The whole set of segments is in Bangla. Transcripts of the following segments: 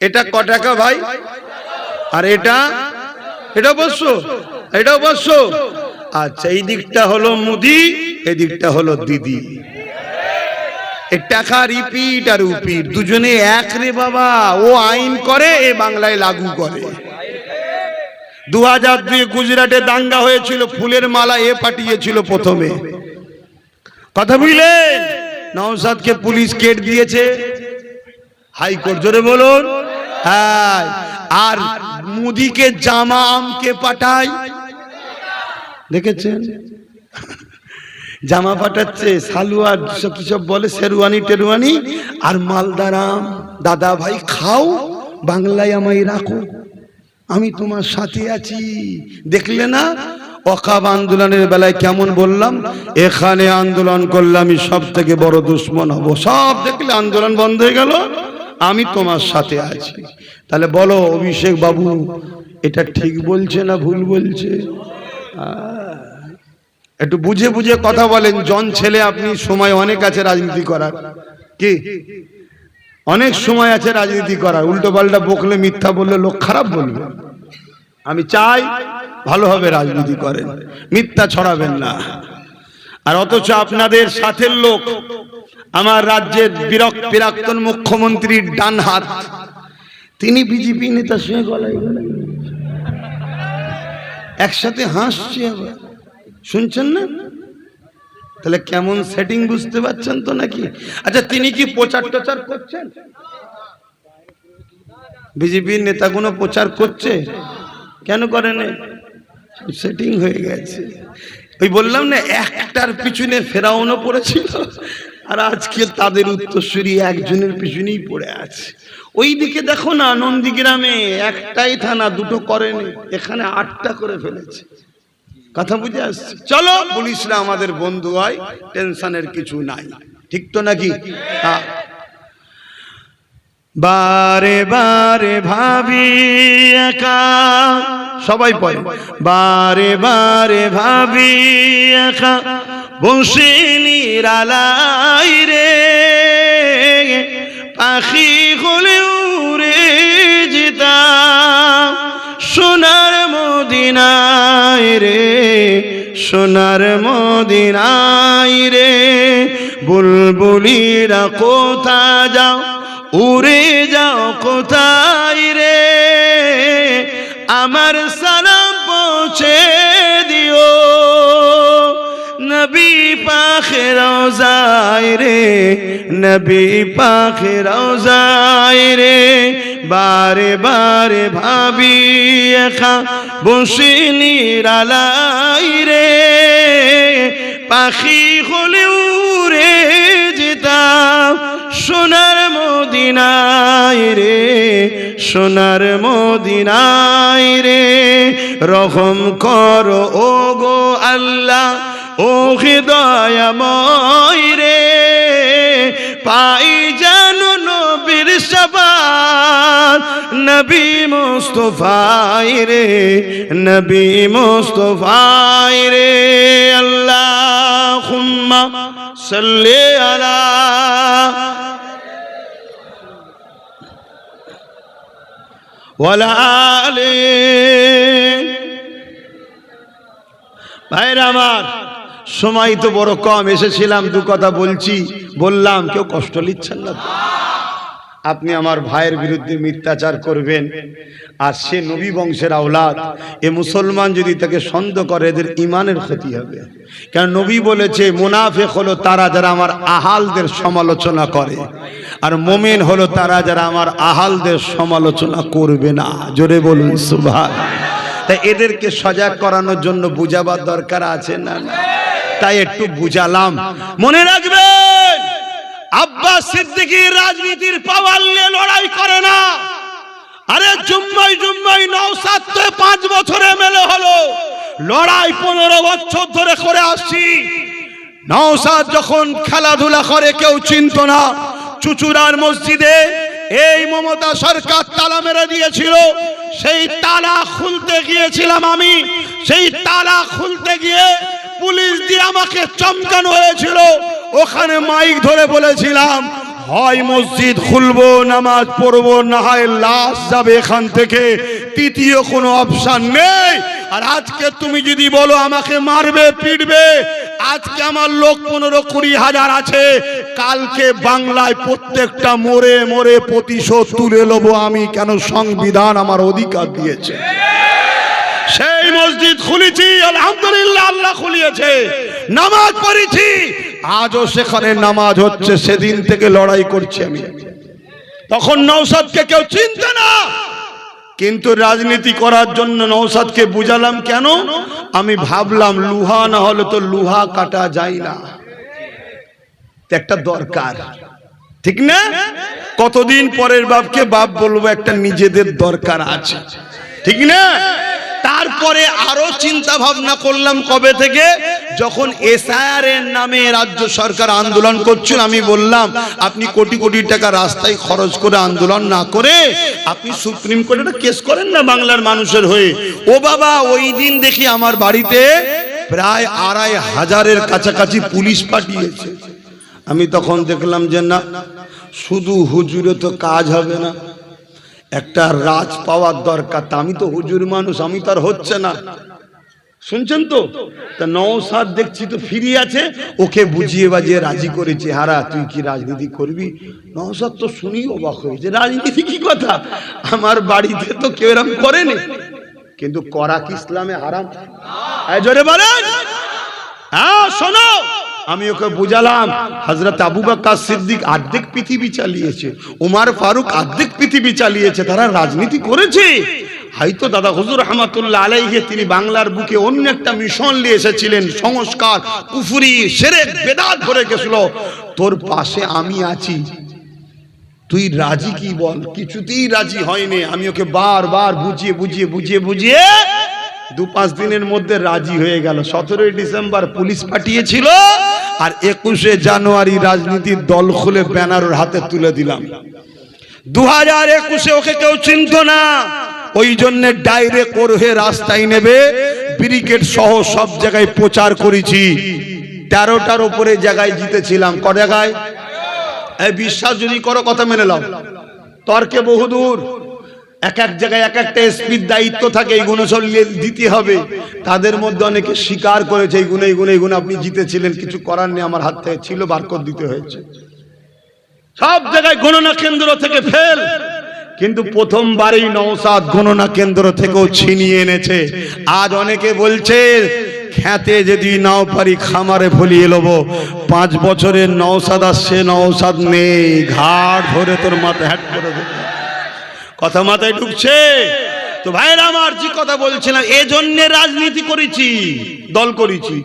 এটা ক টাকা ভাই? আর এটা 500, এটাও 500। আচ্ছা, এই দিকটা হলো মুদি, এই দিকটা হলো দিদি। এই টাকা রিপিট আর উপিট দুজনে এক রে বাবা। ও আইন করে, এ বাংলায় লাগু করে। 2002 গুজরাটে দাঙ্গা হয়েছিল, ফুলের মালা এ পাঠিয়েছিল প্রথমে, কথা বুঝলেন? নওশাদকে পুলিশ কেট দিয়েছে হাইকোর্ট, জোরে বলুন। হ্যাঁ, আর মুদিকে জামা আমকে পাঠায়, দেখেছেন? জামা পাঠাচ্ছে, সালোয়ার সব কি সব বলে, শেরওয়ানি টেরওয়ানি, আর মালদার আম। দাদা ভাই খাও, বাংলায় আমায় রাখো, আমি তোমার সাথে আছি। দেখলে না ওয়াকফ আন্দোলনের বেলায় কেমন বললাম, এখানে আন্দোলন করলে আমি সব থেকে বড় দুশ্মন হব। সব দেখলে আন্দোলন বন্ধ হয়ে গেল, আমি তোমার সাথে আছি। তাহলে বলো অভিষেক বাবু, এটা ঠিক বলছে না ভুল বলছে? একটু বুঝে বুঝে কথা বলেন। জন ছেলে আপনি, সময় অনেক আছে রাজনীতি করার, কি অনেক সময় আছে রাজনীতি করার। উল্টো পাল্টা বকলে, মিথ্যা বললে লোক খারাপ বলবে। আমি চাই ভালোভাবে রাজনীতি করেন, মিথ্যা ছড়াবেন না। আর অথচ আপনাদের সাথের লোক, আমার রাজ্যের প্রাক্তন মুখ্যমন্ত্রীর ডান হাত, তিনি বিজেপি নেতার সঙ্গে গলায় গলায় একসাথে হাসছে আবার, শুনছেন না? তাহলে কেমন সেটিং বুঝতে পারছেন তো নাকি? আচ্ছা, তিনি কি প্রচার টচার করছেন? বিজেপির নেতাগুলো প্রচার করছে, কেন করেন? সেটিং হয়ে গেছে। ওই বললাম না, একটার পিছনে ফেরাউনও পড়েছিল, আর আজকে তাদের উত্তরসূরি একজনের পিছনেই পড়ে আছে। ওই দিকে দেখো না, নন্দীগ্রামে একটাই থানা, দুটো করেনি, এখানে 8টা করে ফেলেছে। কথা বুঝে আসছে? চলো, পুলিশরা আমাদের বন্ধু হয়, টেনশনের কিছু নাই, ঠিক তো নাকি? বারে বারে ভাবি একা, সবাই পড়ে, বারে বারে ভাবি একা বসে নিরালাই রে, পাখি হলে উড়ে যেতাম সোনার মদিনায় রে, সোনার মদিনায় রে। বুলবুলিরা কোথা যাও, উড়ে যাও কোথায় রে, আমার সালাম পৌঁছে দিও নবী পাখে রওজায় রে, নবী পাখে রওজায় রে। বারে বারে ভাবি একা বসে নিরালাই রে, পাখি হলে উড়ে যেতাম সোনার মদিনায় রে, সোনার মদিনায় রে। রহম করো ও গো আল্লাহ, ও দয়াময় রে, পাই জানো নবীর শাফাত, নবী মুস্তাফায় রে, নবী মুস্তাফায় রে। আল্লাহুম্মা সাল্লি আলা ওয়ালা আলি। ভাইরা আমার, সময় তো বড় কম, এসেছিলাম দু কথা বললাম, কেউ কষ্ট নিচ্ছেন না তো? আপনি আমার ভাইয়ের বিরুদ্ধে মিথ্যাচার করবেন, আর সে নবী বংশের আওলাদ, এ মুসলমান যদি তাকে সন্দেহ করে, এদের ইমানের ক্ষতি হবে। কারণ নবী বলেছে, মুনাফিক হলো তারা যারা আমার আহালদের সমালোচনা করে, আর মুমিন হলো তারা যারা আমার আহালদের সমালোচনা করবে না। জোরে বলুন সুবহানাল্লাহ। তাই এদেরকে সজাগ করানোর জন্য বুঝাবার দরকার আছে না? তাই একটু বুঝালাম। মনে রাখবেন, আব্বাস সিদ্দিকী রাজনীতির পাওয়ার নিয়ে লড়াই করে না। আরে জুম্মাই নওশাদ তো 5 বছরে মেলে হলো, লড়াই 15 বছর ধরে করে আসছি। নওশাদ যখন খেলাধুলা করে কেউ চিনত না। চুচুড়ার মসজিদে এই মমতা সরকার তালা মেরে দিয়েছিল, সেই তালা খুলতে গিয়েছিলাম আমি। সেই তালা খুলতে গিয়ে পুলিশ দিয়ে আমাকে চমকানো হয়েছিল। ওখানে মাইক ধরে বলেছিলাম, হয় মসজিদ খুলবো, নামাজ পড়বো, না হয় লাশ যাবে এখান থেকে, তৃতীয় কোনো অপশন নেই। আর আজকে তুমি যদি বলো আমাকে মারবে পিটবে, আজকে আমার লোক 15-20 হাজার আছে, কালকে বাংলায় প্রত্যেকটা মোড়ে মোড়ে প্রতিশোধ তুলে নেবো আমি। কেন? সংবিধান আমার অধিকার দিয়েছে। সেই মসজিদ খুলেছি, আলহামদুলিল্লাহ, আল্লাহ খুলিয়েছে। নামাজ পড়েছি, আজও সেখানে নামাজ হচ্ছে। সেদিন থেকে লড়াই করছি আমি। তখন নওশাদকে কেউ চিনতে না, কিন্তু রাজনীতি করার জন্য নওশাদকে বুঝালাম। কেন? আমি ভাবলাম লুহা না হলে তো লুহা কাটা যায় না, একটা দরকার, ঠিক না? কতদিন পরের বাপকে বাপ বলবো, একটা নিজেদের দরকার আছে, ঠিক না? তারপরে আরো চিন্তা ভাবনা করলাম। কবে থেকে? যখন এসআইআর এর নামে রাজ্য সরকার আন্দোলন করছিল, আমি বললাম আপনি কোটি কোটি টাকা রাস্তায় খরচ করে আন্দোলন না করে আপনি সুপ্রিম কোর্টে কেস করেন না বাংলার মানুষের হয়ে। ও বাবা, ওই দিন দেখি আমার বাড়িতে প্রায় 2500-এর কাছাকাছি পুলিশ পাঠিয়েছে। আমি তখন দেখলাম যে না, শুধু হুজুরে তো কাজ হবে না, একটা রাজ পাওয়ার দরকার। তা আমি তো হুজুর মানুষ, আমি তো আর হচ্ছে না, শুনছেন তো? তা নওশাদ দেখছি তো ফিরে আছে, ওকে বুঝিয়ে বাজিয়ে রাজি করেছে। হারা, তুই কি রাজনীতি করবি? নওশাদ তো শুনি অবাক হয়েছে, রাজনীতি কি কথা, আমার বাড়িতে তো কেউ এরকম করেনি। কিন্তু করা কি ইসলামে হারাম? জোরে বলেন। হ্যাঁ, শোনো, আমি ওকে বুঝালাম, হযরত আবু বকর সিদ্দিক অর্ধেক পৃথিবী চালিয়েছে, উমর ফারুক অর্ধেক পৃথিবী চালিয়েছে, তারা রাজনীতি করেছে। হয়তো দাদা হুজুর রহমাতুল্লাহ আলাইহি তিনি বাংলার বুকে অন্য একটা মিশন নিয়ে এসেছিলেন, সংস্কার, কুফরি, শিরক, বেদাত ভরে গেছিল। তোর পাশে আমি আছি, তুই রাজি কি বল? কিছুতেই রাজি হয়নি। আমি ওকে বারবার বুঝিয়ে 2-5 দিনের মধ্যে রাজি হয়ে গেল। 17 ডিসেম্বর পুলিশ পাঠিয়েছিল, আর 21 জানুয়ারি রাজনীতির দল খুলে ব্যানার ওর হাতে তুলে দিলাম। 2021 ওকে কেউ চিনত না, ওই জন্য ডাইরেক্ট ওর হয়ে রাস্তায় নেবে, ব্রিগেড সহ সব জায়গায় প্রচার করেছি। 13টার উপরে জায়গায় জিতেছিলাম। ক জায়গায়? এই বিশ্বাস যদি করো, কথা মেনে নাও, তর্কে বহুদূর। এক এক জায়গায় এক একটা এসপির দায়িত্ব থাকে, এইগুলো সব দিতে হবে। তাদের মধ্যে অনেকে স্বীকার করেছে এইগুলো আপনি জিতেছিলেন, কিছু করার নেই, আমার হাত থেকে ছিল, বারকত দিতে হয়েছে। সব জায়গায় গণনা কেন্দ্র থেকে ফেল, কিন্তু প্রথমবারই নওশাদ গণনা কেন্দ্র থেকেও ছিনিয়ে এনেছে। আজ অনেকে বলছে খেতে যদি নাও পারি খামারে ফলিয়ে নেব। 5 বছরের নওশাদ আসছে, নওশাদ নেই, ঘাট ধরে তোর মাথায় হ্যাট করে দেবে। কথা মাথায় ঢুকছে তো? ভাইরা আমার, যে কথা বলছিলাম, এজন্য রাজনীতি করেছি, দল করেছি।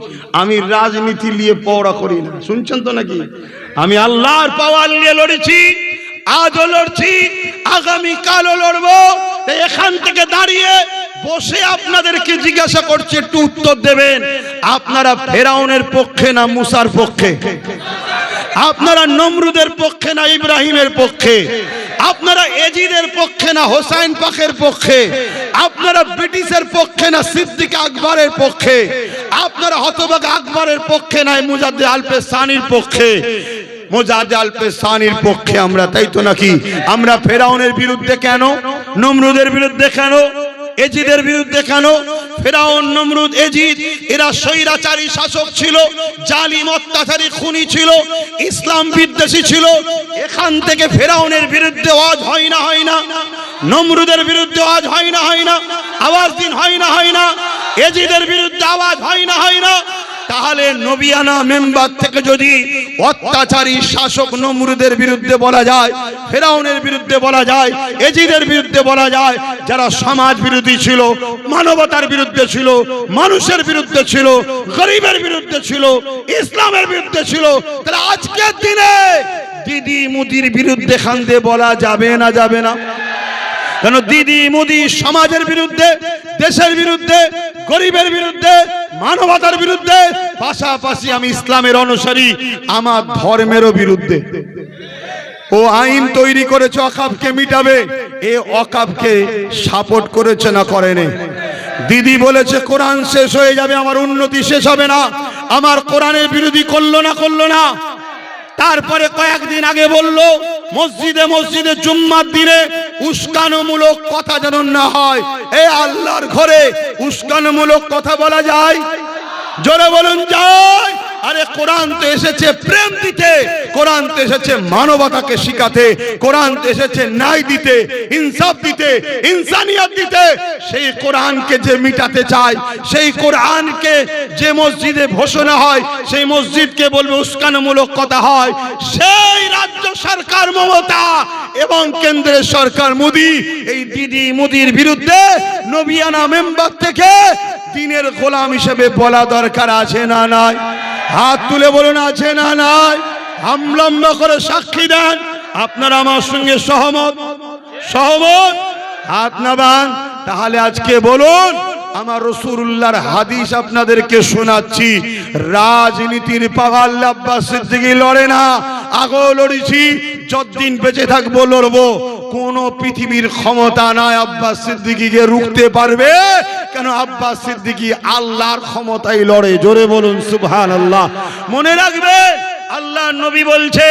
আমি রাজনীতি নিয়ে পড়া করি না, শুনছেন তো নাকি? আমি আল্লাহর পাওয়ার নিয়ে লড়েছি, আজও লড়ছি, আগামী কালও লড়বো। এখান থেকে দাঁড়িয়ে বসে আপনাদেরকে জিজ্ঞাসা করছে, একটু উত্তর দেবেন। আপনারা ফেরাউনের পক্ষে না মুসার পক্ষে? আপনারা নমরুদের পক্ষে না ইব্রাহিমের পক্ষে? আপনারা এজিদের পক্ষে না হোসাইন পাকের পক্ষে? আপনারা ব্রিটিশের পক্ষে না সিদ্দিক আকবরের পক্ষে? আপনারা হতভাগা আকবরের পক্ষে না মুজাদ্দিদ আলপে সানির পক্ষে? মুজাদ্দিদ আলপে সানির পক্ষে আমরা, তাই তো নাকি? আমরা ফেরাউনের বিরুদ্ধে কেন? নমরুদের বিরুদ্ধে কেন? এজিদের বিরুদ্ধে কেন? ফেরাউন, নমরুদ, এজিদ এরা স্বৈরাচারী শাসক ছিল, জালিম, অত্যাচারী, খুনি ছিল, ইসলাম বিদ্বেষী ছিল। এখান থেকে ফেরাউনের বিরুদ্ধে আওয়াজ হয় না? নমরুদের বিরুদ্ধে আওয়াজ হয় না? আওয়াজ দিন হয় না? এজিদের বিরুদ্ধে আওয়াজ হয় না? তাহলে নবিয়ানা মেম্বার থেকে যদি অত্যাচারী শাসক নমরুদের বিরুদ্ধে বলা যায়, ফেরাউনের বিরুদ্ধে বলা যায়, এজিদের বিরুদ্ধে বলা যায়, যারা সমাজ বিরোধী ছিল, মানবতার বিরুদ্ধে ছিল, মানুষের বিরুদ্ধে ছিল, গরিবের বিরুদ্ধে ছিল, ইসলামের বিরুদ্ধে ছিল, তাহলে আজকের দিনে দিদি মুদির বিরুদ্ধে খান্দে বলা যাবে না? কেন? দিদি মুদি সমাজের বিরুদ্ধে, দেশের বিরুদ্ধে, গরিবের বিরুদ্ধে, মানবতার বিরুদ্ধে, পাশাপাশি আমি ইসলামের অনুসারী, আমার ধর্মেরও বিরুদ্ধে। ও আইন তৈরি করেছে ওয়াকফকে মিটাবে, এ ওয়াকফকে সাপোর্ট করেছে না করেনি? দিদি বলেছে কোরআন শেষ হয়ে যাবে, আমার উন্নতি শেষ হবে না। আমার কোরআনের বিরোধী করলো না? তারপরে কয়েকদিন আগে বলল মসজিদে মসজিদে জুম্মার দিনে উস্কানোমূলক কথা যেন না হয়। এই আল্লাহর ঘরে উস্কানোমূলক কথা বলা যায়? জোরে বলুন যায়। আরে কোরআন তো এসেছে প্রেম দিতে, কোরআন তো এসেছে মানবতাকে শিখাতে, কোরআন তো এসেছে ন্যায় দিতে, ইনসাফ দিতে, ইনসানিয়ত দিতে। সেই কোরআনকে যে মিটাতে চায়, সেই কোরআনকে যে মসজিদে ঘোষণা হয়, সেই মসজিদকে বলবে উস্কানোমূলক কথা হয়, সেই রাজ্য সরকার মমতা এবং কেন্দ্রের সরকার মোদি, এই দিদি মোদির বিরুদ্ধে নবিয়ানা মেম্বার থেকে দিনের গোলাম হিসেবে বলা দরকার আছে না নাই? হাত তুলে বলুন আছে না নাই? হামলম্বা করে সাক্ষী দেন আপনারা আমার সঙ্গে সহমত। সহমত? হাত নামান। তাহলে আজকে বলুন, আমার রাসূলুল্লাহর হাদিস আপনাদেরকে শোনাচ্ছি। রাজনীতির পাগাল আব্বাস সিদ্দিকী লড়ে না, আগেও লড়েছি, যতদিন বেঁচে থাকবো লড়বো। কোন পৃথিবীর ক্ষমতা নাই আব্বাস সিদ্দিকীকে রুখতে পারবে। কেন? আব্বাস সিদ্দিকী আল্লাহর ক্ষমতায় লড়ে। জোরে বলুন সুবহানাল্লাহ। মনে রাখবেন, আল্লাহর নবী বলছে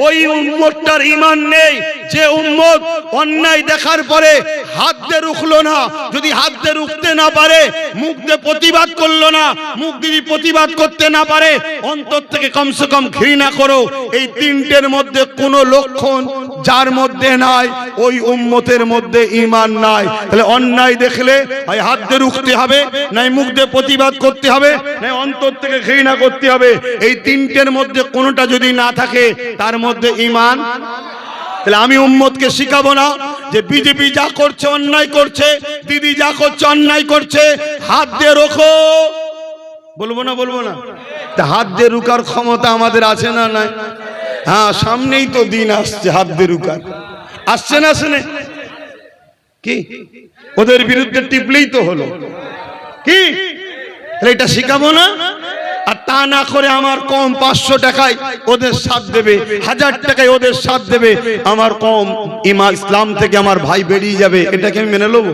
ওই উম্মতটার ঈমান নেই যে উম্মত অন্যায় দেখার পরে হাত দিয়ে রুখলো না। যদি হাত দিয়ে রুখতে না পারে, মুখ দিয়ে প্রতিবাদ করলো না, মুখ দিয়ে প্রতিবাদ করতে না পারে, অন্তর থেকে কমসে কম ঘৃণা করো। এই তিনটের মধ্যে কোনো লক্ষণ যার মধ্যে নাই, ওই উম্মতের মধ্যে ঈমান নাই। তাহলে অন্যায় দেখলে হয় হাত দিয়ে রুখতে হবে, নাই মুখ দিয়ে প্রতিবাদ করতে হবে, নাই অন্তর থেকে ঘৃণা করতে হবে। এই তিনটের মধ্যে কোনোটা যদি না থাকে, তার মধ্যে ঈমান। তাহলে আমি উম্মতকে শিখাবো না যে বিজেপি যা করছে অন্যায় করছে, দিদি যা করছে অন্যায় করছে, হাত দিয়ে রোখো। বলবো না? বলবো না? হাত দিয়ে রুকার ক্ষমতা আমাদের আছে না নাই? হ্যাঁ, সামনেই তো দিন আসছে হাত দিয়ে রুকার। আসছে না? আসে না? কি ওদের বিরুদ্ধে টিপলেই তো হলো। কি এটা শিখাবো না? আর তা না করে আমার কম 500 টাকায় ওদের সাথ দেবে, 1000 টাকায় ওদের সাথ দেবে, আমার কম ইসলাম থেকে আমার ভাই বেরিয়ে যাবে, এটাকে আমি মেনে নেব?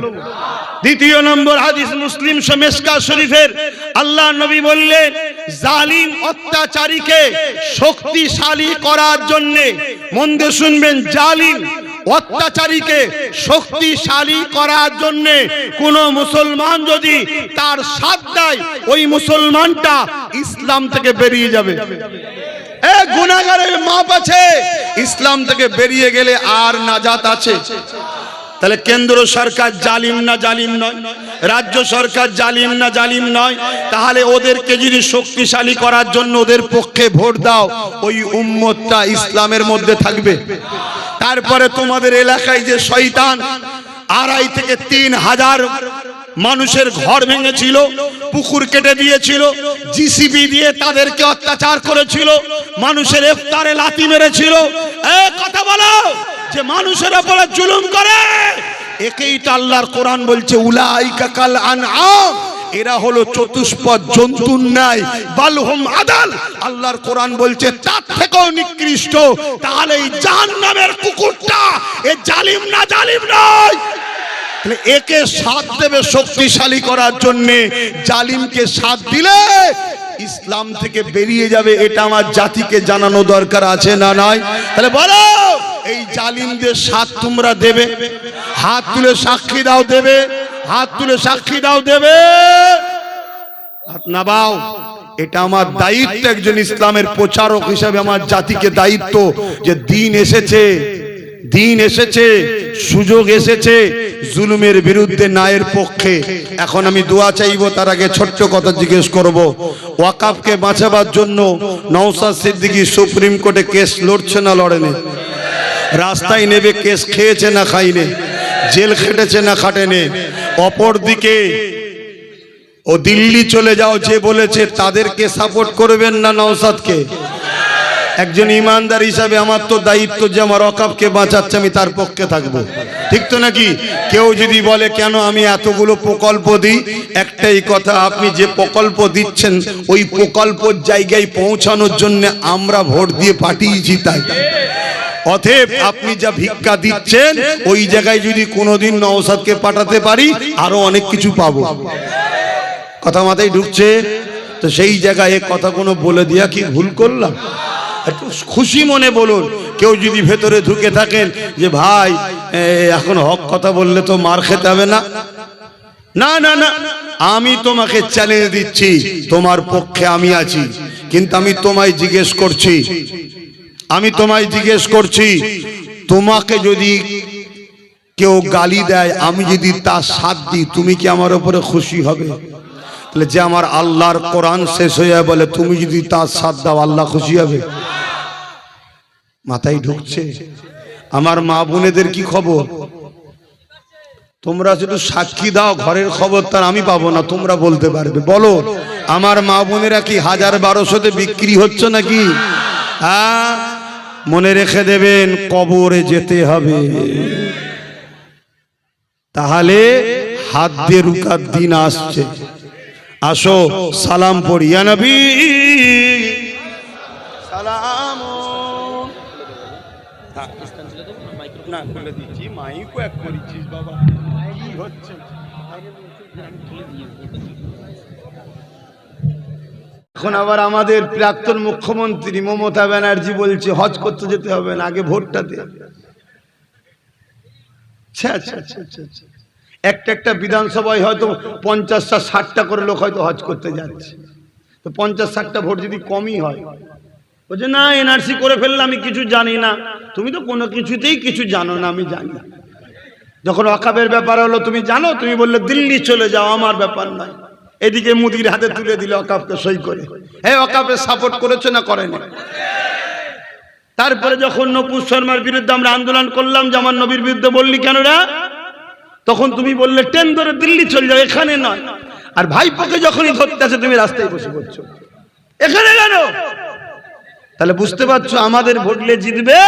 দ্বিতীয় নম্বর হাদিস মুসলিম মিশকাত শরীফের, আল্লাহ নবী বললেন জালিম অত্যাচারীকে শক্তিশালী করার জন্য, মন দিয়ে শুনবেন, জালিম অত্যাচারীকে শক্তিশালী করার জন্য কোন মুসলমান যদি তার সাথ দেয়, ওই মুসলমানটা ইসলাম থেকে বেরিয়ে যাবে। গুনাহগারের মাপ আছে, ইসলাম থেকে বেরিয়ে গেলে আর নাজাত আছে। তাহলে কেন্দ্র সরকার জালিম না জালিম নয়? রাজ্য সরকার জালিম না জালিম নয়? তাহলে ওদেরকে যদি শক্তিশালী করার জন্য ওদের পক্ষে ভোট দাও, ওই উম্মতটা ইসলামের মধ্যে থাকবে। তারপরে তোমাদের এলাকায় যে শয়তান 2.5 থেকে 3,000 মানুষের ঘর ভেঙেছিল, পুকুর কেটে দিয়েছিল, জিসিবি দিয়ে তাদেরকে অত্যাচার করেছিল, মানুষের ইফতারে লাথি মেরেছিল, কথা বলো, যে মানুষের উপরে জুলুম করে, একেই তো আল্লাহর কোরআন বলছে উলাইকা কাল আনআম, এরা হলো চতুষ্পদ জন্তুর ন্যায়, বালহুম আদাল। আল্লাহর কোরআন বলছে তার থেকেও নিকৃষ্ট। তাহলে এই জাহান্নামের কুকুরটা এ জালিম না জালিম নয়? তাহলে একে সাথ দেবে শক্তিশালী করার জন্য, জালিমকে সাথ দিলে ইসলাম থেকে বেরিয়ে যাবে। এটা আমার জাতিকে জানানো দরকার আছে না নাই? তাহলে বলো, এই জালিমদের সাথ তোমরা দেবে? হাত তুলে সাক্ষী দাও দেবে? হাত তুলে সাক্ষী দাও দেবে? হাত নামাও। এটা আমার দায়িত্ব, একজন ইসলামের প্রচারক হিসেবে আমার জাতিকে দায়িত্ব, যে দিন এসেছে, দিন এসেছে, সুযোগ এসেছে জুলুমের বিরুদ্ধে ন্যায়ের পক্ষে। এখন আমি দোয়া চাইবো, তার আগে ছোট্ট কথা জিজ্ঞেস করব। ওয়াকাফকে বাঁচাবার জন্য নওশাদ সিদ্দিকী সুপ্রিম কোর্টে কেস লড়ছে না লড়েনি? রাস্তায় নেবে কেস খেয়েছে না খাইনি? জেল খেটেছে না খাটেনি? অপরদিকে ও দিল্লি চলে যাও যে বলেছে, তাদেরকে সাপোর্ট করবেন না নওশাদকে? একজন ইমানদার হিসাবে আমার তো দায়িত্ব যে আমার ওয়াকাফকে বাঁচাচ্ছে, আমি তার পক্ষে থাকবো, ঠিক তো নাকি? কেউ যদি বলে কেন আমি এতগুলো প্রকল্প দিই, একটাই কথা, আপনি যে প্রকল্প দিচ্ছেন ওই প্রকল্পের জায়গায় পৌঁছানোর জন্য আমরা ভোট দিয়ে পাঠিয়েছি, তাই। অতএব আপনি যা ভিক্ষা দিচ্ছেন ওই জায়গায় যদি কোনোদিন নওশাদকে পাঠাতে পারি, আরো অনেক কিছু পাবো। কথা মাথায় ঢুকছে তো? সেই জায়গায় কথা কোনো বলে দিয়া কি ভুল করলাম? একটু খুশি মনে বলুন। কেউ যদি ভেতরে ঢুকে থাকেন যে ভাই এখন হক কথা বললে তো মার খেতে হবে না, না না না, আমি তোমাকে চ্যালেঞ্জ দিচ্ছি, তোমার পক্ষে আমি আছি, কিন্তু আমি তোমায় জিজ্ঞেস করছি, তোমাকে যদি কেউ গালি দেয়, আমি যদি তার সাথ দিই, তুমি কি আমার উপরে খুশি হবে? তাহলে যে আমার আল্লাহর কোরআন শেষ হয়ে যায় বলে তুমি যদি তার সাথ দাও আল্লাহ খুশি হবে? মাথায় ঢুকছে? আমার মা বোনেদের কি খবর? তোমরা শুধু সাক্ষী দাও, ঘরের খবর তার আমি পাবো না, তোমরা বলতে পারবে। বলো, আমার মা বোনেরা কি 1000-1200-তে বিক্রি হচ্ছে নাকি? হ্যাঁ, মনে রেখে দেবেন, কবরে যেতে হবে। তাহলে হাত দিয়ে রুকার দিন আসছে। আসো সালাম পড়ি, ইয়া নবী সালাম। না খুলে দিচ্ছি, মাইকও এক করেছিস বাবা, কি হচ্ছে? এখন আবার আমাদের প্রাক্তন মুখ্যমন্ত্রী মমতা ব্যানার্জি বলছে হজ করতে যেতে হবে না, আগে ভোটটা দে। একটা বিধানসভায় হয়তো 50টা 60টা করে লোক হয়তো হজ করতে যাচ্ছে, তো 50-60টা ভোট যদি কমই হয়, বলছে না এনআরসি করে ফেললে আমি কিছু জানি না। তুমি তো কোনো কিছুতেই কিছু জানো না, আমি জানি। যখন ওয়াকাফের ব্যাপার হলো তুমি জানো, তুমি বললে দিল্লি চলে যাও, আমার ব্যাপার নয়। এদিকে মোদির হাতে তুলে দিলে ওয়াকাফকে সই করে। হ্যাঁ, ওয়াকাফের সাপোর্ট করেছে না করেনি? তারপরে যখন নপুর শর্মার বিরুদ্ধে আমরা আন্দোলন করলাম, যে আমার নবীর বিরুদ্ধে বললি কেন রা, তখন তুমি বললে ট্রেন ধরে দিল্লি চলে যাও, এখানে নয়। আর ভাইপোকে যখনই ধরতে আছে তুমি রাস্তায় বসে পড়ছো, এখানে কেন? তাহলে বুঝতে পারছো আমাদের ভোটলে জিতবে,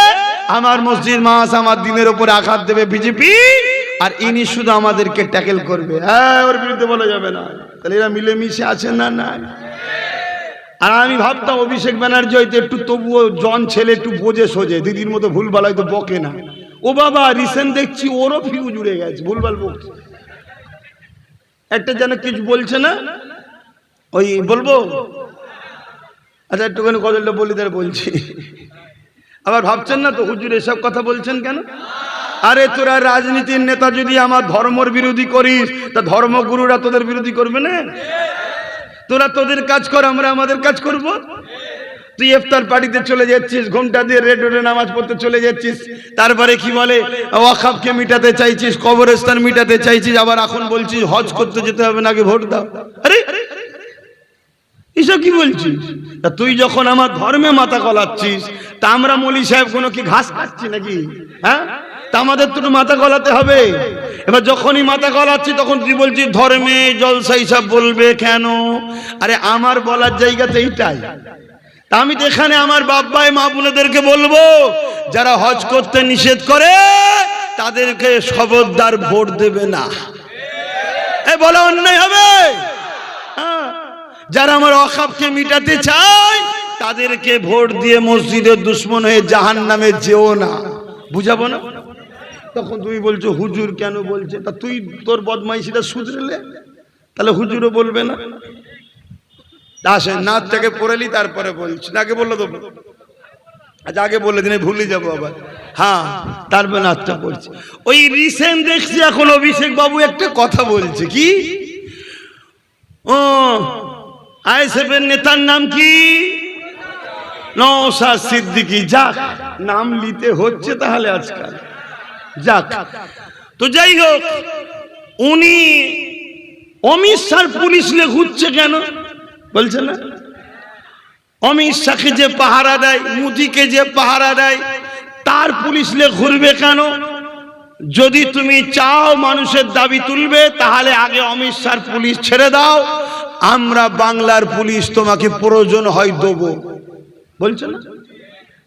আমার মসজিদ মাস আমার দিনের উপরে আঘাত দেবে বিজেপি, আর ইনি শুধু আমাদেরকে ট্যাকেল করবে। হ্যাঁ, ওর বিরুদ্ধে বলা যাবে না। তাহলে এরা মিলেমিশে আছে না? না। আর আমি ভাবতাম অভিষেক ব্যানার্জি হয়তো একটু তবুও জন ছেলে, একটু বোঝে সোজে, দিদির মতো ভুলভাল হয়তো বকে না। ও বাবা, রিসেন্ট দেখছি ওরও ফিউজ উড়ে গেছে, ভুলভাল বকছে। একটা যেন কিছু বলছে না, ওই বলবো, আচ্ছা একটুখানি গজলটা বলি, তার বলছি। আবার ভাবছেন না তো হুজুর এসব কথা বলছেন কেন? আরে তোরা রাজনীতির নেতা যদি আমার ধর্মের বিরোধী করিস, তা ধর্মগুরুরা তোদের বিরোধী করবে না? তোরা তোদের কাজ কর, আমরা আমাদের কাজ করব। তুই ইফতার পার্টিতে চলে যাচ্ছিস, ঘুমটা দিয়ে রেড রোডে নামাজ পড়তে চলে যাচ্ছিস, তারপরে কি বলে ওয়াকফকে মিটাতে চাইছিস, কবরস্থান মিটাতে চাইছিস, আবার এখন বলছিস হজ করতে যেতে হবে না, আগে ভোট দাও। আরে এসব কি বলছিস? তা তুই যখন আমার ধর্মে মাথা গলাচ্ছিস, তা আমরা মৌলী সাহেব কোনো কি ঘাস খাচ্ছি নাকি? হ্যাঁ, তা আমাদের তো মাথা গলাতে হবে। এবার যখনই মাথা গলাচ্ছি তখন তুই বলছিস ধর্মে জলসা হিসাব বলবে কেন? আরে আমার বলার জায়গাতে এইটাই। তা আমি তো এখানে আমার বাপ ভাই মা বোনেদেরকে বলবো, যারা হজ করতে নিষেধ করে তাদেরকে খবরদার ভোট দেবে না। এ বলা অন্যায় হবে? হ্যাঁ, যারা আমার ওয়াকফকে মিটাতে চায় তাদেরকে ভোট দিয়ে মসজিদের দুশ্মন হয়ে জাহান্নামে যেও না। বুঝাবো না? তখন তুমি বলছো হুজুর কেন বলছে, তা তুই তোর বদমাইশিটা শুধরেলে তাহলে হুজুরও বলবে না। আসেন নাচটাকে পড়েলি তারপরে বলছি, আগে বললো তো, আচ্ছা আগে বলে দিনে ভুলে যাবো আবার। হ্যাঁ, তারপরে নাচটা পড়ছি। ওই রিসেন্ট দেখছি এখন অভিষেক বাবু একটা কথা বলছে, কি ও আইএসএফের নেতার নাম কি? নওশাদ সিদ্দিকী। যাক, নাম নিতে হচ্ছে তাহলে আজকাল। যাক, তো যাই হোক, উনি অমিত শাহ পুলিশ নিয়ে ঘুরছে কেন বলছে না? অমিত শাহকে যে পাহারা দেয়, মোদিকে যে পাহারা দেয়, তার পুলিশ নিয়ে ঘুরবে কেন? যদি তুমি চাও মানুষের দাবি তুলবে, তাহলে আগে অমিত শাহ পুলিশ ছেড়ে দাও, আমরা বাংলার পুলিশ তোমাকে প্রয়োজন হয় দেবো, বলছে না?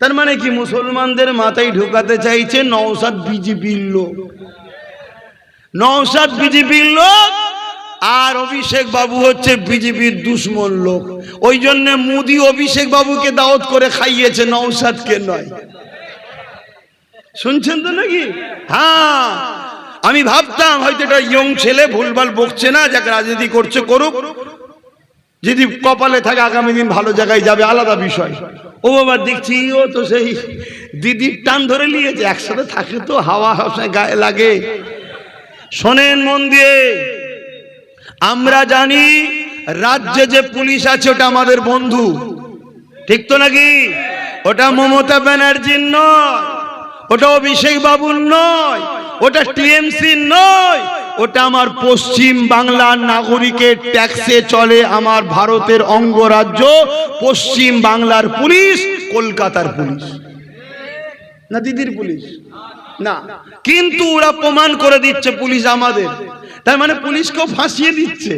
তার মানে কি মুসলমানদের মাথায় ঢুকাতে চাইছে নওশাদ বিজেপির লোক, নওশাদ বিজেপির লোক, আর অভিষেক বাবু হচ্ছে বিজেপির দুশ্মন লোক। ওই জন্য মোদি অভিষেক বাবুকে দাওয়াত করে খাইয়েছে, নওশাদকে নয়। শুনছেন তো নাকি? হ্যাঁ, আমি ভাবতাম হয়তো এটা ইয়ং ছেলে ভুলভাল বকছে না, যাকে রাজনীতি করছে করুক, যদি কপালে থাকে আগামী দিন ভালো জায়গায় যাবে, আলাদা বিষয়। ও বাবা দেখছি ও তো সেই দিদির টান ধরে নিয়েছে, একসাথে থাকে তো হাওয়া সবসময় গায়ে লাগে। শোনেন মন দিয়ে, আমরা জানি রাজ্যে যে পুলিশ আছে ওটা আমাদের বন্ধু, ঠিক তো নাকি? ওটা মমতা ব্যানার্জির নয়, ওটা অভিষেক বাবুর নয়, ওটা টিএমসির নয়, ওটা আমার পশ্চিম বাংলার নাগরিকের ট্যাক্সে চলে আমার ভারতের অঙ্গরাজ্য পশ্চিম বাংলার পুলিশ, কলকাতার পুলিশ না দিদির পুলিশ না। কিন্তু ওরা প্রমাণ করে দিচ্ছে পুলিশ আমাদের, তার মানে পুলিশকেও ফাঁসিয়ে দিচ্ছে।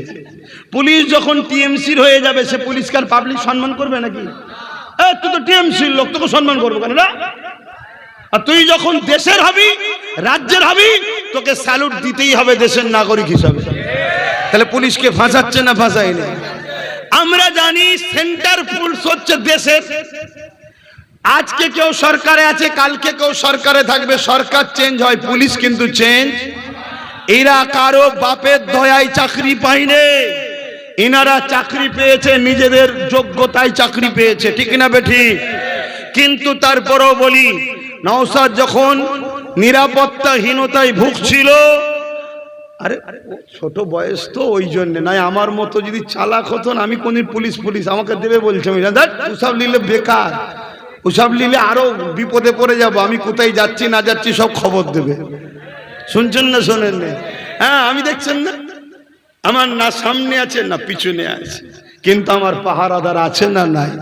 পুলিশ যখন টিএমসির হয়ে যাবে সে পুলিশকে পাবলিক সম্মান করবে নাকি? তুই তো টিএমসির লোক, তোকে সম্মান করবো কেন? আর তুই যখন দেশের হবি, রাজ্যের হবি, তোকে স্যালুট দিতেই হবে দেশের নাগরিক হিসাবে। তাহলে পুলিশকে ফাঁসাচ্ছে না ফাঁসাই না? আমরা জানি সেন্টার পুলিশ হচ্ছে দেশের। আজকে কেউ সরকারে আছে, কালকে কেউ সরকারে থাকবে, সরকার চেঞ্জ হয়, পুলিশ কিন্তু চেঞ্জ। এরা কারো বাপের দয়ায় চাকরি পায়নি, এনারা চাকরি পেয়েছে নিজেদের যোগ্যতায় চাকরি পেয়েছে, ঠিক না বেঠিক? কিন্তু তারপরেও বলি, নওশাদ যখন নিরাপত্তাহীনতায় ভুগছিল, আরে ছোট বয়স তো ওই জন্য নয়, আমার মতো যদি চালাক হতো না, আমি কোনদিন পুলিশ পুলিশ আমাকে দেবে বলছে, ওসব নিলে বেকার, ওসব নিলে আরো বিপদে পড়ে যাব, আমি কোথায় যাচ্ছি না যাচ্ছি সব খবর দেবে। শুনছেন না শোনেন না? হ্যাঁ, আমি দেখছেন না, আমার না সামনে আছে না পিছনে আছে, কিন্তু আমার পাহারাদার আছে না নাই?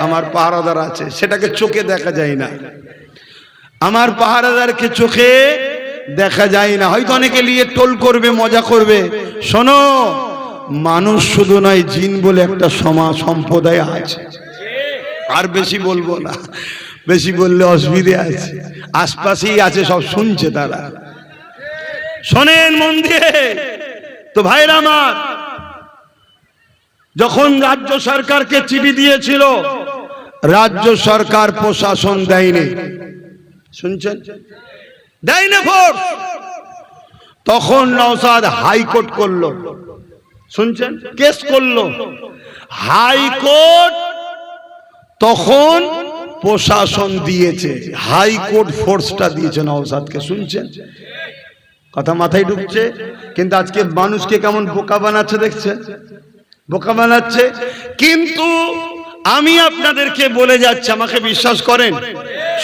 আমার পাহারাদার আছে, সেটাকে চোখে দেখা যায় না। আমার পাহারাদারকে চোখে দেখা যায় না। হয়তো অনেকে নিয়ে টোল করবে, মজা করবে। শোনো, মানুষ শুধু নয়, জিন বলে একটা সমাজ সম্প্রদায় আছে। আর বেশি বলবো না, বেশি বললে অসুবিধে আছে, আশপাশেই আছে, সব শুনছে তারা। শোনেন মন দিয়ে, তো ভাইরা আমার, যখন রাজ্য সরকারকে চিঠি দিয়েছিল, রাজ্য সরকার প্রশাসন দেয়নি, শুনছেন, দেয়নি ভোট। তখন নওশাদ হাইকোর্ট করলো, শুনছেন, কেস করলো হাইকোর্ট। তখন প্রশাসন দিয়েছে, হাইকোর্ট ফোর্সটা দিয়েছে নওশাদকে, শুনছেন? কথা মাথায় ঢুকছে? কিন্তু আজকে মানুষকে কেমন বোকা বানাচ্ছে দেখছেন, বোকা বানাচ্ছে। কিন্তু আমি আপনাদেরকে বলে যাচ্ছি, আমাকে বিশ্বাস করেন,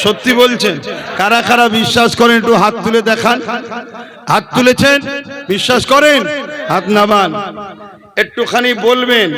সত্যি বলছেন? কারা কারা বিশ্বাস করেন একটু হাত তুলে দেখান। হাত তুলেছেন, বিশ্বাস করেন? হাত নামান, একটুখানি বলবেন।